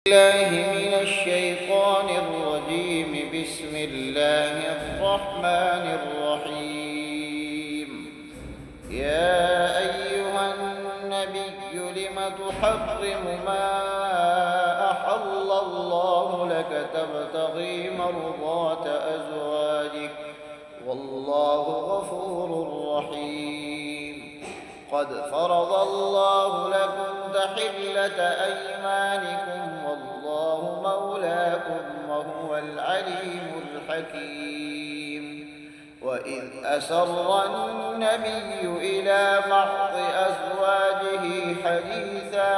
الله من الشيطان الرجيم. بسم الله الرحمن الرحيم. يا أيها النبي لم تحرم ما أحل الله لك تبتغي مرضات أزواجك والله غفور رحيم. قد فرض الله لكم تحلة أيمانكم والله مولاكم وهو العليم الحكيم. وإذ أسر النبي إلى بعض أزواجه حديثا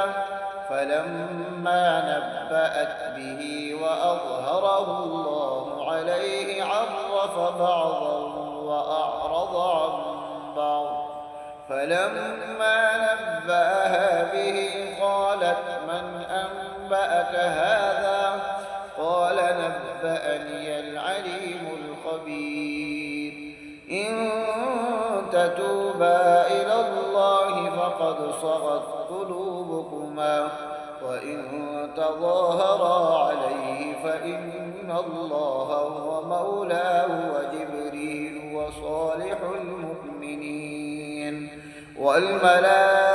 فلما نبأت به وأظهره الله عليه عرف بعضا وأعرض عن بعض. فلما نبأها به قالت من أنبأك هذا؟ قال نبأني العليم الخبير. إن تتوبا إلى الله فقد صغت قلوبكما وإن تظاهرا عليه فإن الله هو مولاه وجبريل وصالح المؤمنين والملائكة